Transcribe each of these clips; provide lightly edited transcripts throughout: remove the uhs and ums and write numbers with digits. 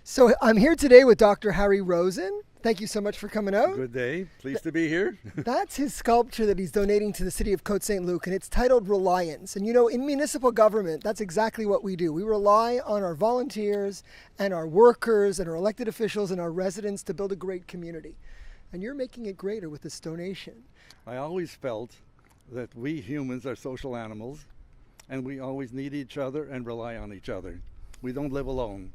So I'm here today with Dr. Harry Rosen. Thank you so much for coming out. Good day. Pleased to be here. That's his sculpture that he's donating to the city of Côte Saint-Luc, and it's titled Reliance. And you know, in municipal government, that's exactly what we do. We rely on our volunteers and our workers and our elected officials and our residents to build a great community. And you're making it greater with this donation. I always felt that we humans are social animals, and we always need each other and rely on each other. We don't live alone.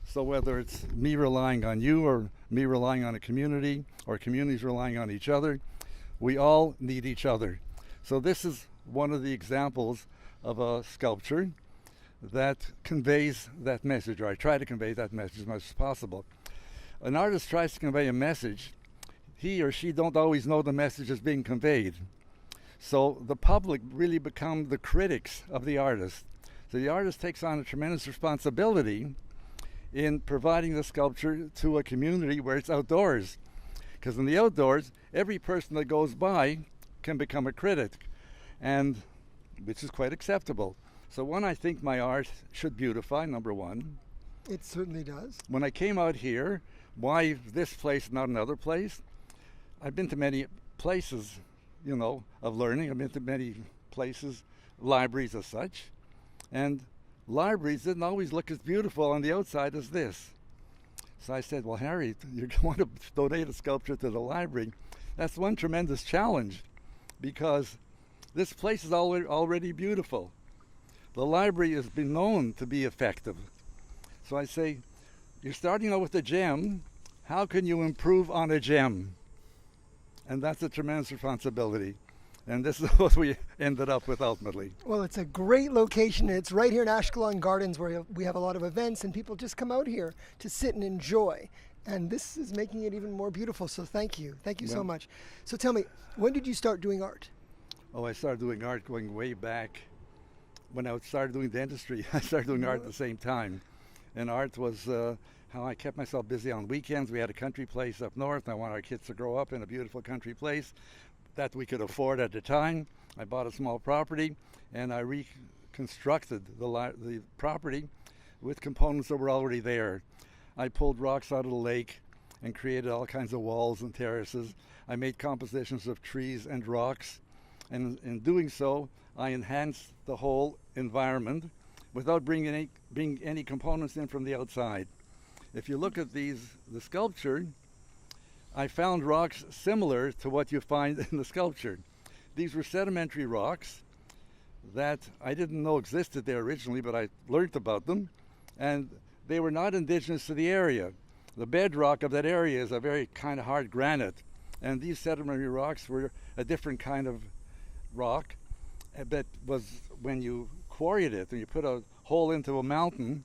So whether it's me relying on you or me relying on a community or communities relying on each other, we all need each other. So this is one of the examples of a sculpture that conveys that message, or I try to convey that message as much as possible. An artist tries to convey a message. He or she don't always know the message is being conveyed. So the public really become the critics of the artist. So the artist takes on a tremendous responsibility in providing the sculpture to a community where it's outdoors. Because in the outdoors, every person that goes by can become a critic, and which is quite acceptable. So one, I think my art should beautify, number one. It certainly does. When I came out here, why this place, not another place? I've been to many places, of learning. I've been to many places, libraries as such, and libraries didn't always look as beautiful on the outside as this. So I said, well, Harry, you want to donate a sculpture to the library. That's one tremendous challenge, because this place is already beautiful. The library has been known to be effective. So I say, you're starting out with a gem. How can you improve on a gem? And that's a tremendous responsibility. And this is what we ended up with ultimately. Well, it's a great location. It's right here in Ashkelon Gardens, where we have a lot of events, and people just come out here to sit and enjoy. And this is making it even more beautiful. So thank you. Thank you so much. So tell me, when did you start doing art? Oh, I started doing art going way back. When I started doing dentistry, I started doing art at the same time. And art was how I kept myself busy on weekends. We had a country place up north. I wanted our kids to grow up in a beautiful country place that we could afford at the time. I bought a small property, and I reconstructed the property with components that were already there. I pulled rocks out of the lake and created all kinds of walls and terraces. I made compositions of trees and rocks, and in doing so, I enhanced the whole environment without bringing any components in from the outside. If you look at the sculpture, I found rocks similar to what you find in the sculpture. These were sedimentary rocks that I didn't know existed there originally, but I learned about them, and they were not indigenous to the area. The bedrock of that area is a very kind of hard granite, and these sedimentary rocks were a different kind of rock that was, when you quarried it, when you put a hole into a mountain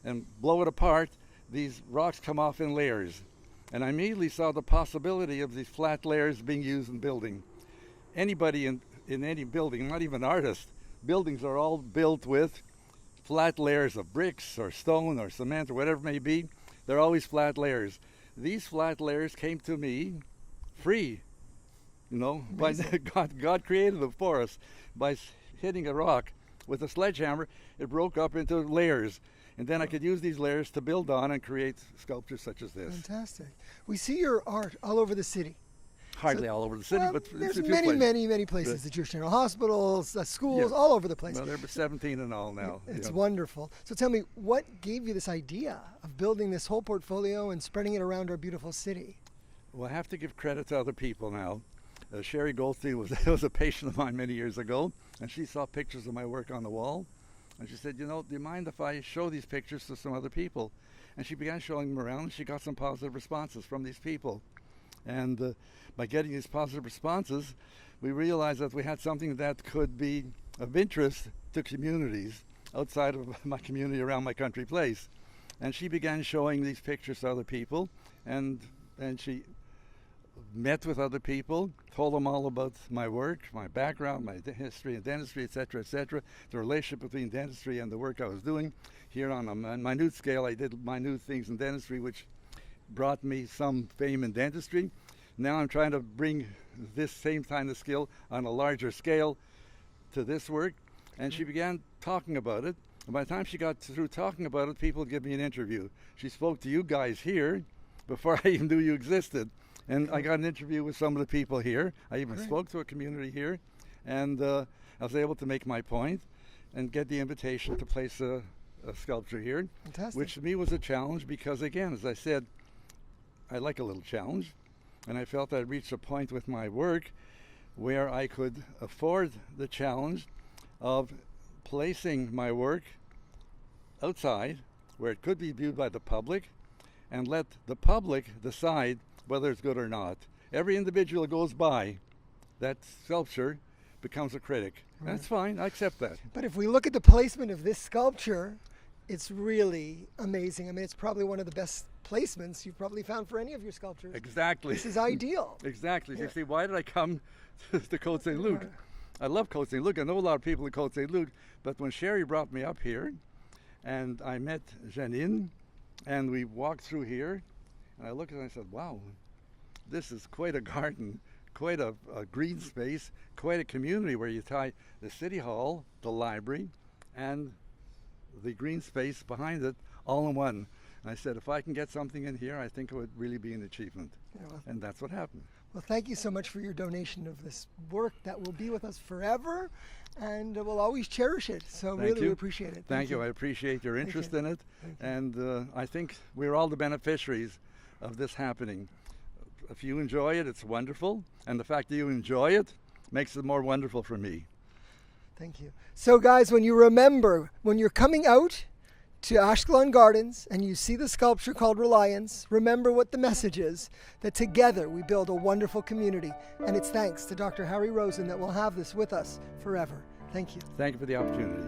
and blow it apart, these rocks come off in layers. And I immediately saw the possibility of these flat layers being used in building. Anybody in any building, not even artists, buildings are all built with flat layers of bricks or stone or cement or whatever it may be. They're always flat layers. These flat layers came to me free. By God created them for us. By hitting a rock with a sledgehammer, it broke up into layers. And then I could use these layers to build on and create sculptures such as this. Fantastic. We see your art all over the city. Hardly all over the city, but there's a few places. many places. The Jewish General Hospitals, schools, all over the place. Well, there are 17 in all now. It's wonderful. So tell me, what gave you this idea of building this whole portfolio and spreading it around our beautiful city? Well, I have to give credit to other people now. Sherry Goldstein was a patient of mine many years ago, and she saw pictures of my work on the wall. And she said, do you mind if I show these pictures to some other people? And she began showing them around, and she got some positive responses from these people. And by getting these positive responses, we realized that we had something that could be of interest to communities outside of my community around my country place. And she began showing these pictures to other people, and she met with other people, told them all about my work, my background, my history in dentistry, etc., the relationship between dentistry and the work I was doing. Here on a minute scale, I did minute things in dentistry, which brought me some fame in dentistry. Now I'm trying to bring this same kind of skill on a larger scale to this work. And she began talking about it, And by the time she got through talking about it, people would give me an interview. She spoke to you guys here before I even knew you existed. And I got an interview with some of the people here. I even spoke to a community here. And I was able to make my point and get the invitation to place a sculpture here. Fantastic. Which to me was a challenge because, again, as I said, I like a little challenge. And I felt I'd reached a point with my work where I could afford the challenge of placing my work outside where it could be viewed by the public and let the public decide whether it's good or not. Every individual goes by, that sculpture becomes a critic. Right. That's fine, I accept that. But if we look at the placement of this sculpture, it's really amazing. I mean, it's probably one of the best placements you've probably found for any of your sculptures. Exactly. This is ideal. Exactly. Yeah. You see, why did I come to Côte Saint-Luc? I love Côte Saint-Luc. I know a lot of people in Côte Saint-Luc, but when Sherry brought me up here, and I met Janine, and we walked through here, and I looked at it and I said, wow, this is quite a garden, quite a green space, quite a community where you tie the city hall, the library, and the green space behind it all in one. And I said, if I can get something in here, I think it would really be an achievement. Yeah, well, And that's what happened. well, thank you so much for your donation of this work that will be with us forever, and we'll always cherish it. So Thank really, you. we appreciate it. Thank you. I appreciate your interest in it. And I think we're all the beneficiaries of this happening. If you enjoy it, it's wonderful. And the fact that you enjoy it makes it more wonderful for me. Thank you. So guys, when you're coming out to Ashkelon Gardens and you see the sculpture called Reliance, remember what the message is, that together we build a wonderful community. And it's thanks to Dr. Harry Rosen that we'll have this with us forever. Thank you. Thank you for the opportunity.